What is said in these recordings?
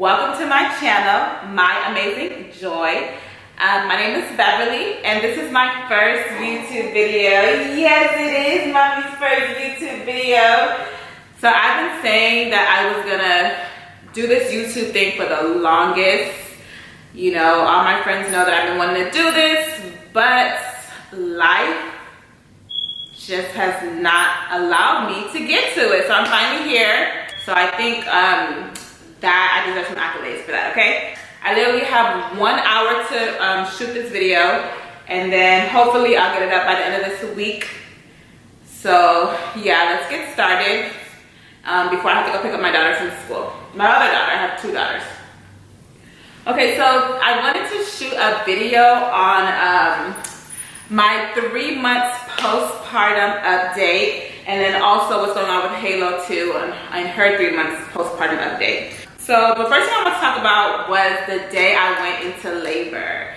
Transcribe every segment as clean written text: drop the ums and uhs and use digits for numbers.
Welcome to my channel, My Amazing Joy. My name is Beverly, and this is my first YouTube video. Yes, it is Mommy's first YouTube video. So I've been saying that I was gonna do this YouTube thing for the longest. You know, all my friends know that I've been wanting to do this, but life just has not allowed me to get to it. So I'm finally here. So I think that I deserve some accolades for that, okay? I literally have 1 hour to shoot this video, and then hopefully I'll get it up by the end of this week. So yeah, let's get started before I have to go pick up my daughter from school. My other daughter, I have 2 daughters. Okay, so I wanted to shoot a video on my 3 months postpartum update, and then also what's going on with Halo too, and her 3 months postpartum update. So the first thing I want to talk about was the day I went into labor.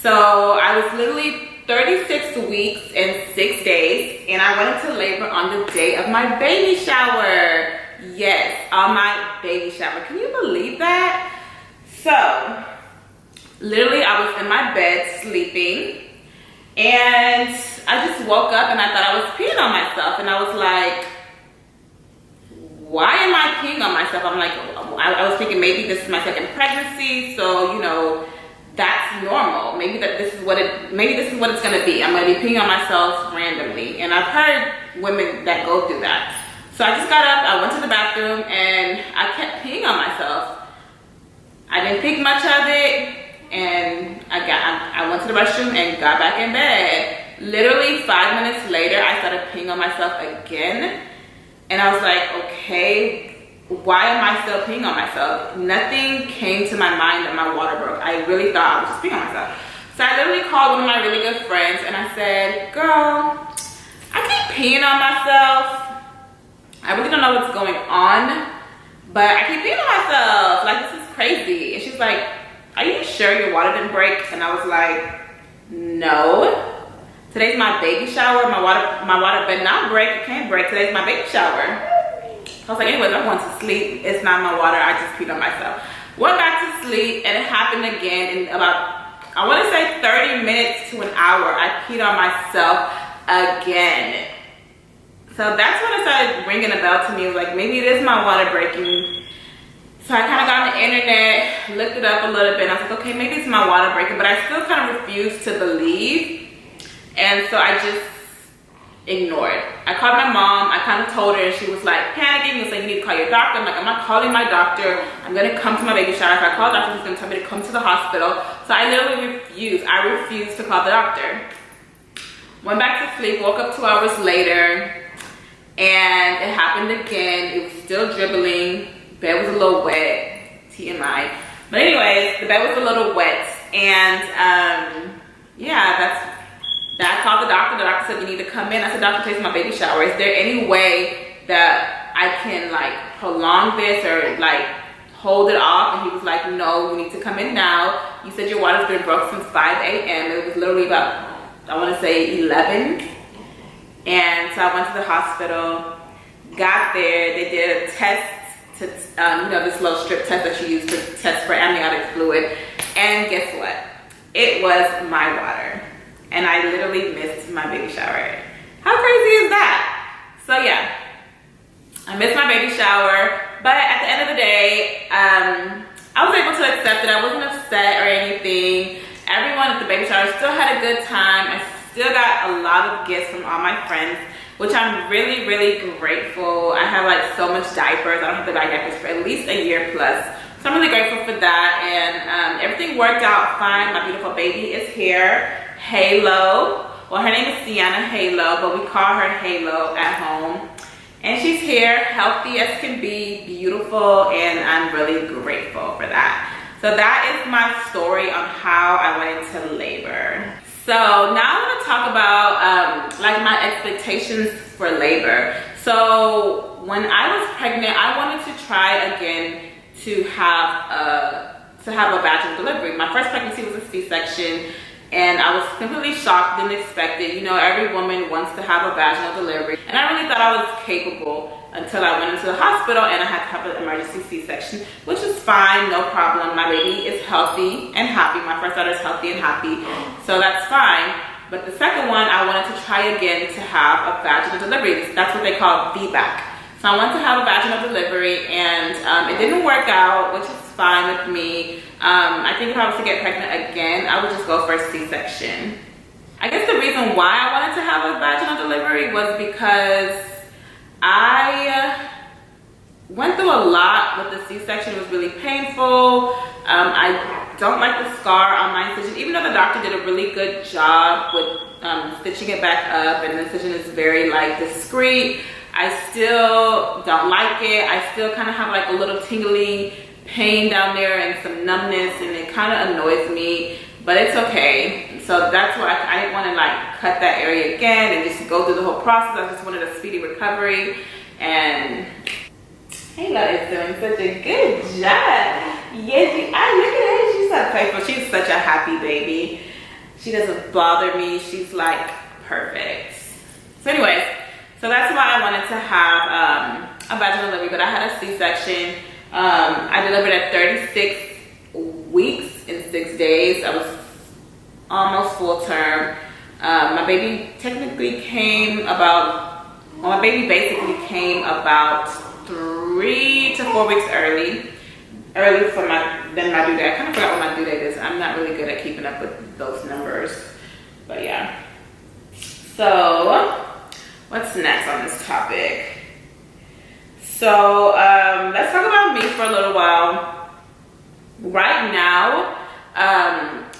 So I was literally 36 weeks and 6 days, and I went into labor on the day of my baby shower. Yes, on my baby shower. Can you believe that? So literally I was in my bed sleeping, and I just woke up and I thought I was peeing on myself, and I was like, why am I peeing on myself? I'm like, I was thinking maybe this is my second pregnancy, so you know, that's normal. Maybe this is what it's gonna be. I'm gonna be peeing on myself randomly, and I've heard women that go through that. So I just got up, I went to the bathroom, and I kept peeing on myself. I didn't think much of it, and I went to the restroom and got back in bed. Literally 5 minutes later, I started peeing on myself again. And I was like, okay, why am I still peeing on myself? Nothing came to my mind that my water broke. I really thought I was just peeing on myself. So I literally called one of my really good friends, and I said, girl, I keep peeing on myself. I really don't know what's going on, but I keep peeing on myself. Like, this is crazy. And she's like, are you sure your water didn't break? And I was like, no. Today's my baby shower. My water better not break. It can't break. Today's my baby shower. I was like, anyways, I'm going to sleep. It's not my water. I just peed on myself. Went back to sleep, and it happened again in about, I want to say 30 minutes to an hour. I peed on myself again. So that's when it started ringing a bell to me. It was like, maybe it is my water breaking. So I kind of got on the internet, looked it up a little bit, and I was like, okay, maybe it's my water breaking, but I still kind of refused to believe. And so I just ignored. I called my mom, I kind of told her, and she was like panicking. She was like, you need to call your doctor. I'm like, I'm not calling my doctor. I'm gonna come to my baby shower. If I call the doctor, he's gonna tell me to come to the hospital. So I literally refused. I refused to call the doctor. Went back to sleep, woke up 2 hours later, and it happened again. It was still dribbling. Bed was a little wet, TMI. But anyways, the bed was a little wet, and yeah, I called the doctor. The doctor said, you need to come in. I said, doctor, today's my baby shower. Is there any way that I can like prolong this or like hold it off? And he was like, no, you need to come in now. You said your water's been broke since 5 a.m. It was literally about, I want to say 11. And so I went to the hospital, got there. They did a test to, you know, this little strip test that you use to test for amniotic fluid. And guess what? It was my water. And I literally missed my baby shower. How crazy is that? So yeah, I missed my baby shower, but at the end of the day, I was able to accept it. I wasn't upset or anything. Everyone at the baby shower still had a good time. I still got a lot of gifts from all my friends, which I'm really, really grateful. I have like so much diapers. I don't have to buy diapers for at least a year plus. So I'm really grateful for that, and everything worked out fine. My beautiful baby is here. Halo. Well, her name is Sienna Halo, but we call her Halo at home. And she's here, healthy as can be, beautiful, and I'm really grateful for that. So that is my story on how I went into labor. So now I want to talk about like my expectations for labor. So when I was pregnant, I wanted to try again to have a vaginal delivery. My first pregnancy was a C-section, and I was completely shocked, didn't expect it. You know, every woman wants to have a vaginal delivery, and I really thought I was capable until I went into the hospital and I had to have an emergency C-section, which is fine, no problem. My baby is healthy and happy. My first daughter is healthy and happy, so that's fine. But the second one, I wanted to try again to have a vaginal delivery. That's what they call VBAC. So I wanted to have a vaginal delivery, and it didn't work out, which is fine with me. I think if I was to get pregnant again, I would just go for a C-section. I guess the reason why I wanted to have a vaginal delivery was because I went through a lot with the C-section. It was really painful. I don't like the scar on my incision, even though the doctor did a really good job with stitching it back up, and the incision is very like discreet. I still don't like it. I still kind of have like a little tingly pain down there and some numbness, and it kind of annoys me, but it's okay. So that's why I didn't want to like cut that area again and just go through the whole process. I just wanted a speedy recovery. And Hayla is doing such a good job. Yes, look at her. She's so playful. She's such a happy baby. She doesn't bother me. She's like perfect. So anyways, so that's why I wanted to have a vaginal delivery, but I had a C-section. I delivered at 36 weeks and 6 days. I was almost full term. My baby technically came about, well, my baby basically came about 3 to 4 weeks early for than my due date. I kind of forgot what my due date is. I'm not really good at keeping up with those numbers, but yeah. So what's next on this topic? So let's talk about me for a little while. Right now,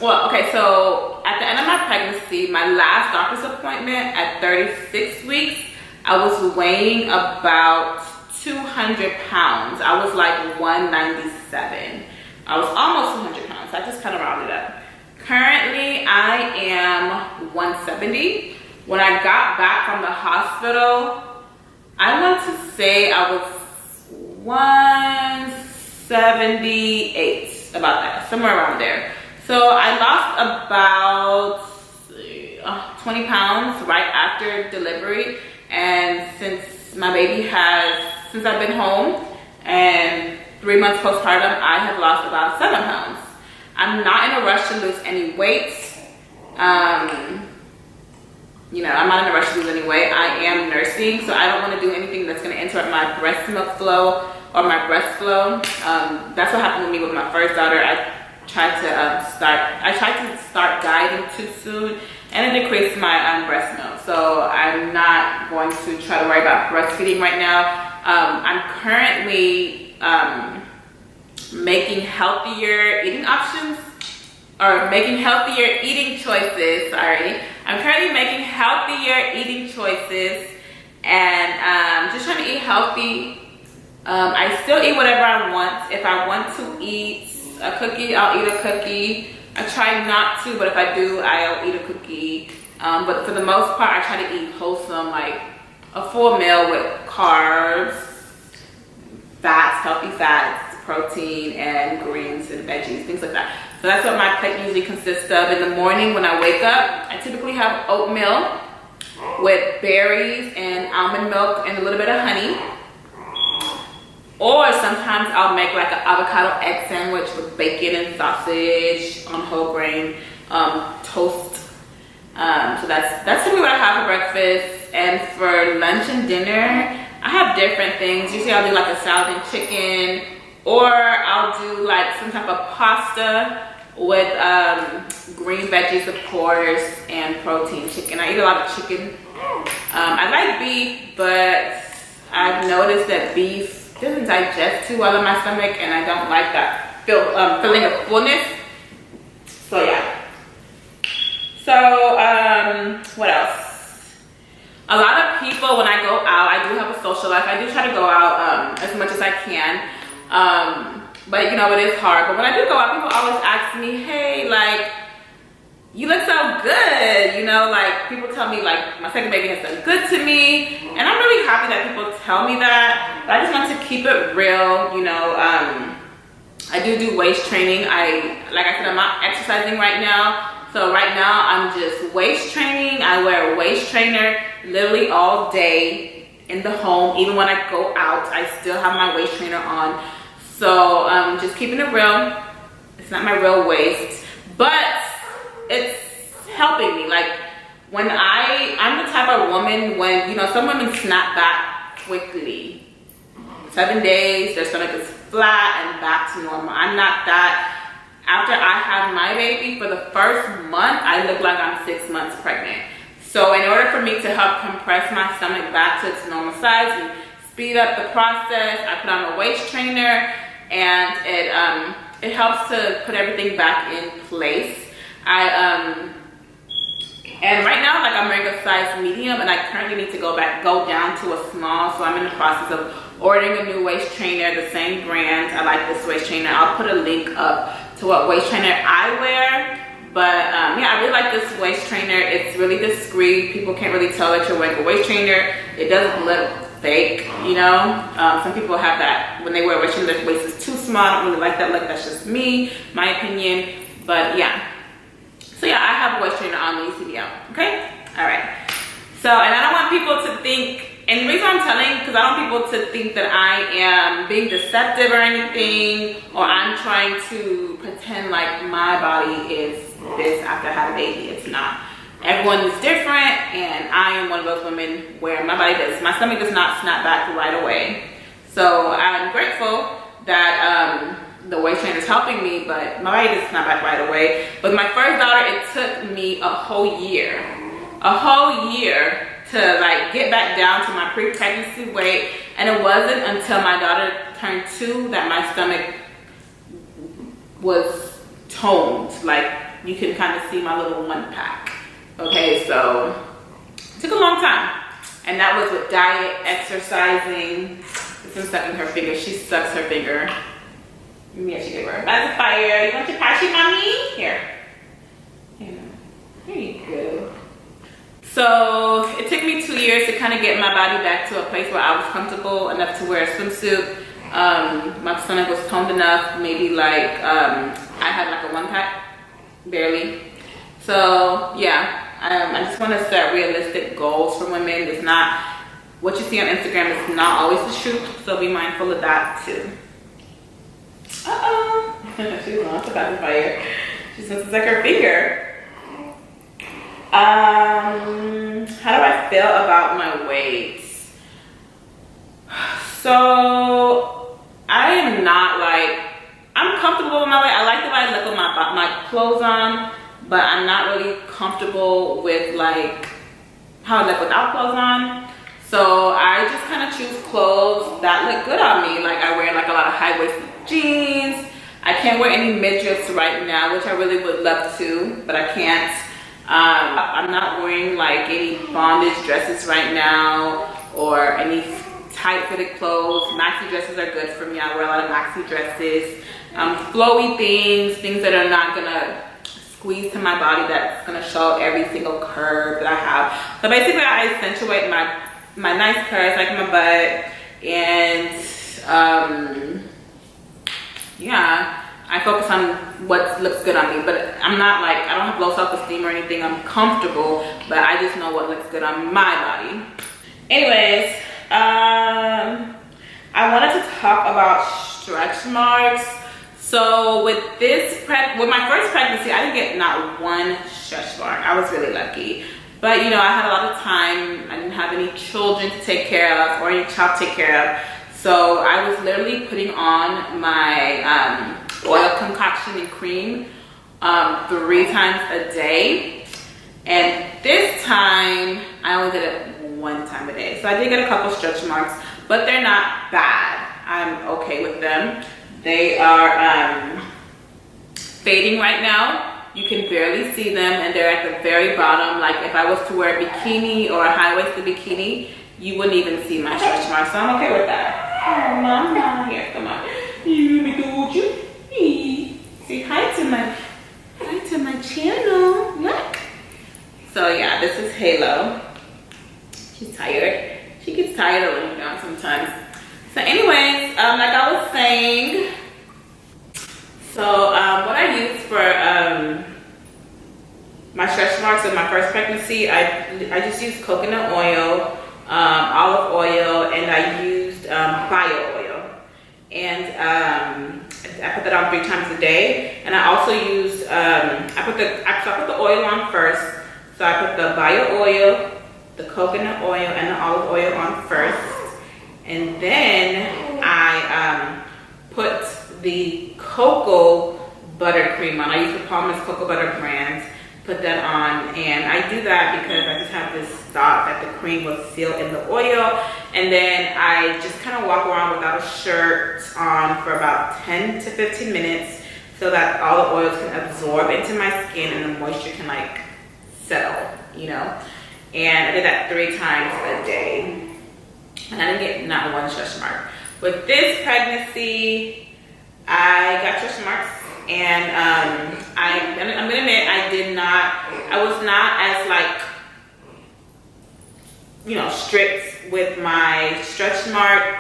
well, okay, so at the end of my pregnancy, my last doctor's appointment at 36 weeks, I was weighing about 200 pounds. I was like 197. I was almost 200 pounds. I just kind of rounded up. Currently, I am 170. When I got back from the hospital, I want to say I was 178, about that, somewhere around there. So I lost about 20 pounds right after delivery, and since I've been home and 3 months postpartum, I have lost about 7 pounds. I'm not in a rush to lose any weight. You know, I'm not in a rush to lose any weight. I am nursing, so I don't want to do anything that's going to interrupt my breast milk flow or my breast flow. That's what happened with me with my first daughter. I tried to start dieting too soon, and it decreased my breast milk. So I'm not going to try to worry about breastfeeding right now. I'm currently making healthier eating options, or making healthier eating choices, sorry. I'm currently making healthier eating choices, and just trying to eat healthy. I still eat whatever I want. If I want to eat a cookie, I'll eat a cookie. I try not to, but if I do, I'll eat a cookie. But for the most part, I try to eat wholesome, like a full meal with carbs, fats, healthy fats, protein, and greens and veggies, things like that. So that's what my plate usually consists of. In the morning when I wake up, I typically have oatmeal with berries and almond milk and a little bit of honey. Or sometimes I'll make like an avocado egg sandwich with bacon and sausage on whole grain toast. So that's typically what I have for breakfast. And for lunch and dinner, I have different things. Usually I'll do like a salad and chicken, or I'll do like some type of pasta with green veggies, of course, and protein chicken. I eat a lot of chicken. I like beef, but I've noticed that beef doesn't digest too well in my stomach, and I don't like that feeling of fullness. So yeah. So what else? A lot of people, when I go out, I do have a social life. I do try to go out as much as I can. But you know, it is hard. But when I do go out, people always ask me, hey, like, you look so good, you know, like people tell me like my second baby has done good to me, and I'm really happy that people tell me that. But I just want to keep it real, you know. I do waist training. Like I said, I'm not exercising right now, so right now I'm just waist training. I wear a waist trainer literally all day in the home. Even when I go out, I still have my waist trainer on. So just keeping it real. It's not my real waist, but it's helping me. Like when I'm the type of woman, when, you know, some women snap back quickly. 7 days, their stomach is flat and back to normal. I'm not that. After I have my baby, for the first month, I look like I'm 6 months pregnant. So in order for me to help compress my stomach back to its normal size and speed up the process, I put on a waist trainer, and it helps to put everything back in place. And right now, like, I'm wearing a size medium, and I currently need to go down to a small. So I'm in the process of ordering a new waist trainer, the same brand. I like this waist trainer. I'll put a link up to what waist trainer I wear. But yeah, I really like this waist trainer. It's really discreet. People can't really tell that you're wearing a waist trainer. It doesn't look fake, you know. Some people have that when they wear a waist trainer, their waist is too small. I don't really like that look. That's just me, my opinion. But yeah. So yeah, I have a waist trainer on when you see me out, okay? All right. So, and I don't want people to think, and the reason I'm telling, because I don't want people to think that I am being deceptive or anything, or I'm trying to pretend like my body is this after I have a baby. It's not. Everyone is different, and I am one of those women where my body does, my stomach does not snap back right away. So I'm grateful that the waist trainer is helping me, but my body does snap back right away. With my first daughter, it took me a whole year to like get back down to my pre-pregnancy weight, and it wasn't until my daughter turned 2 that my stomach was toned. Like, you can kind of see my little 1-pack. Okay, so it took a long time, and that was with diet, exercising. It's been sucking her finger. She sucks her finger. Yeah, she gave her a pacifier. You want your patchy, mommy? Here. Here you go. So it took me 2 years to kind of get my body back to a place where I was comfortable enough to wear a swimsuit. My stomach was toned enough. Maybe like I had like a 1-pack, barely. So yeah, I just want to set realistic goals for women. It's not what you see on Instagram is not always the truth. So be mindful of that too. She's lost the pacifier. She says it's like her finger. How do I feel about my weight? So I am not like, I'm comfortable with my weight. I like the way I look with my clothes on, but I'm not really comfortable with like how I look without clothes on. So I just kind of choose clothes that look good on me. Like I wear like a lot of high-waisted jeans. I can't wear any midriffs right now, which I really would love to, but I can't. I'm not wearing like any bondage dresses right now or any tight-fitted clothes. Maxi dresses are good for me. I wear a lot of maxi dresses. Flowy things that are not gonna squeeze to my body, that's gonna show every single curve that I have. So basically I accentuate my nice curves like my butt, and yeah, I focus on what looks good on me. But I'm not like, I don't have low self-esteem or anything. I'm comfortable, but I just know what looks good on my body. Anyways, I wanted to talk about stretch marks. So with my first pregnancy, I didn't get not one stretch mark. I was really lucky. But you know, I had a lot of time. I didn't have any children to take care of or any child to take care of. So I was literally putting on my oil concoction and cream 3 times a day. And this time, I only did it 1 time a day. So I did get a couple stretch marks, but they're not bad. I'm okay with them. They are fading right now. You can barely see them, and they're at the very bottom. Like if I was to wear a bikini or a high-waisted bikini, you wouldn't even see my stretch marks. So I'm okay with that. Oh, mama, here, come on. You let me do what idling down sometimes. So anyways, like I was saying, so what I use for my stretch marks of my first pregnancy, I just used coconut oil, olive oil, and I used bio oil. And I put that on 3 times a day. And I also used, I put the oil on first. So I put the bio oil, the coconut oil, and the olive oil on first. And then I put the cocoa butter cream on. I use the Palmer's cocoa butter brand. Put that on, and I do that because I just have this thought that the cream will seal in the oil. And then I just kind of walk around without a shirt on for about 10 to 15 minutes so that all the oils can absorb into my skin and the moisture can like settle, you know. And I did that 3 times a day, and I didn't get not one stretch mark. With this pregnancy, I got stretch marks. And I'm gonna admit I was not as like, you know, strict with my stretch mark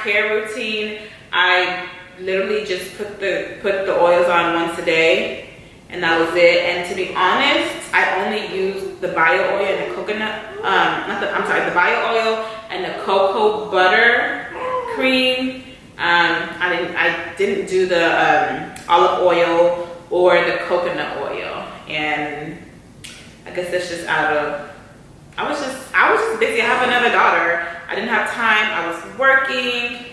care routine. I literally just put the oils on once a day, and that was it. And to be honest, I only used the bio oil and the coconut, the bio oil and the cocoa butter cream. I didn't do the olive oil or the coconut oil, and I guess that's just I was just busy. I have another daughter. I didn't have time. I was working,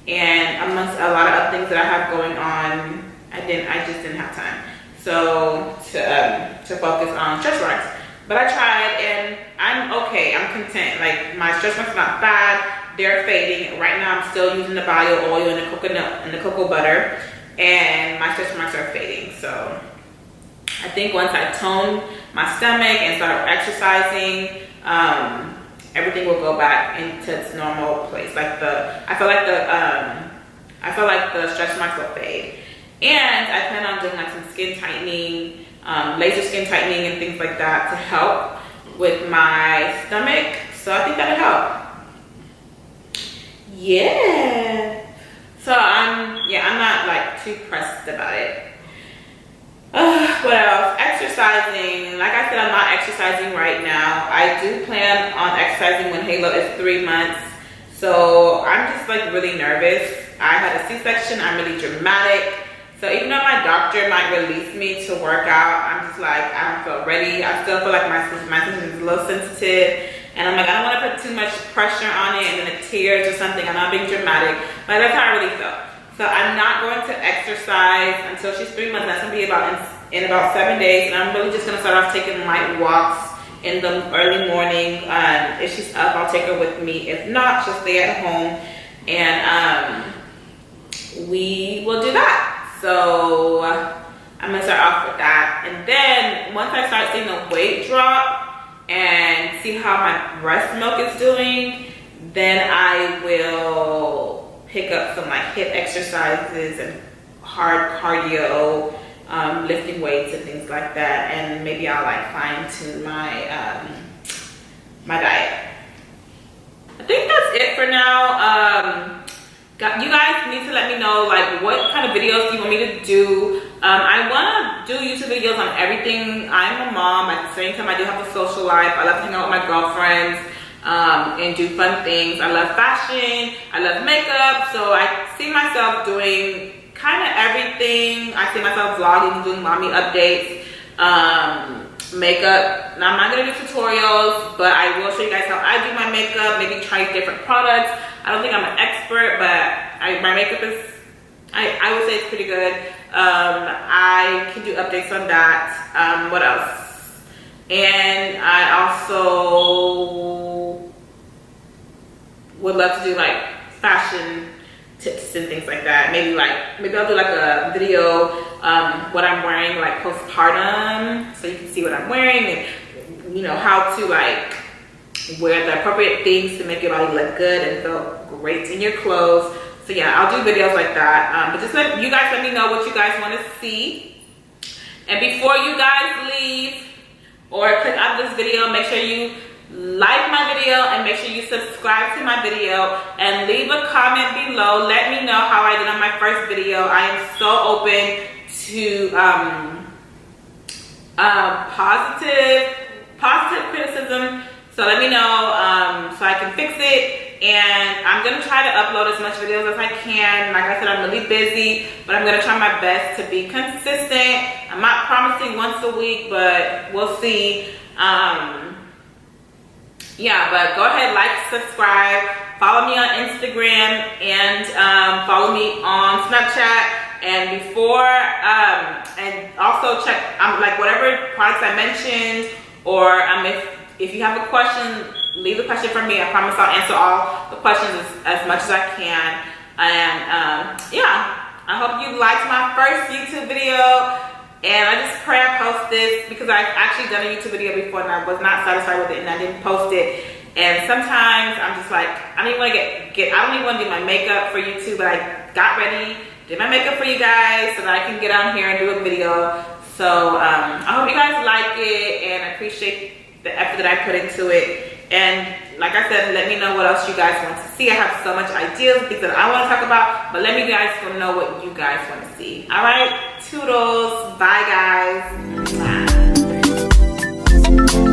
and amongst a lot of other things that I have going on, I just didn't have time. So to focus on stretch marks. But I tried, and I'm okay. I'm content. Like, my stretch marks are not bad. They're fading. Right now I'm still using the bio oil and the coconut and the cocoa butter, and my stretch marks are fading. So I think once I tone my stomach and start exercising, everything will go back into its normal place. I feel like the stretch marks will fade. And I plan on doing like some skin tightening, laser skin tightening and things like that to help with my stomach. So I think that'll help. Yeah. So I'm not like too pressed about it. What else? Exercising. Like I said, I'm not exercising right now. I do plan on exercising when Halo is 3 months. So I'm just like really nervous. I had a C-section. I'm really dramatic. So even though my doctor might release me to work out, I'm just like, I don't feel ready. I still feel like my system is a little sensitive. And I'm like, I don't want to put too much pressure on it and then it tears or something. I'm not being dramatic, but that's how I really felt. So I'm not going to exercise until she's 3 months. That's going to be in about 7 days. And I'm really just going to start off taking light walks in the early morning. If she's up, I'll take her with me. If not, she'll stay at home. And we will do that. So I'm going to start off with that. And then once I start seeing the weight drop and see how my breast milk is doing, then I will pick up some like hip exercises and hard cardio, lifting weights and things like that. And maybe I'll like fine tune my my diet. I think that's it for now. You guys need to let me know like what kind of videos you want me to do. I want to do YouTube videos on everything. I'm a mom. At the same time, I do have a social life. I love to hang out with my girlfriends and do fun things. I love fashion. I love makeup. So I see myself doing kind of everything. I see myself vlogging, doing mommy updates, makeup. Now I'm not gonna do tutorials, but I will show you guys how I do my makeup. Maybe try different products. I don't think I'm an expert, but my makeup is, I would say it's pretty good. I can do updates on that. What else? And I also would love to do like fashion tips and things like that. Maybe I'll do like a video what I'm wearing like postpartum, so you can see what I'm wearing and you know how to like wear the appropriate things to make your body look good and feel great in your clothes. So yeah, I'll do videos like that. But just let me know what you guys want to see. And before you guys leave or click out this video, make sure you like my video and make sure you subscribe to my video and leave a comment below. Let me know how I did on my first video. I am so open to positive criticism. So let me know so I can fix it. And I'm gonna try to upload as much videos as I can. Like I said, I'm really busy, but I'm gonna try my best to be consistent. I'm not promising once a week, but we'll see. Yeah, but go ahead, like, subscribe, follow me on Instagram, and follow me on Snapchat. And before, and also check like whatever products I mentioned, or if you have a question, leave a question for me. I promise I'll answer all the questions as much as I can. And yeah, I hope you liked my first YouTube video. And I just pray I post this because I've actually done a YouTube video before and I was not satisfied with it and I didn't post it. And sometimes I'm just like, I don't even want to I don't even want to do my makeup for YouTube, but I got ready, did my makeup for you guys so that I can get on here and do a video. So I hope you guys like it and I appreciate the effort that I put into it. And like I said, let me know what else you guys want to see. I have so much ideas, things that I want to talk about, but let me guys know what you guys want to see. All right, toodles, bye guys, bye.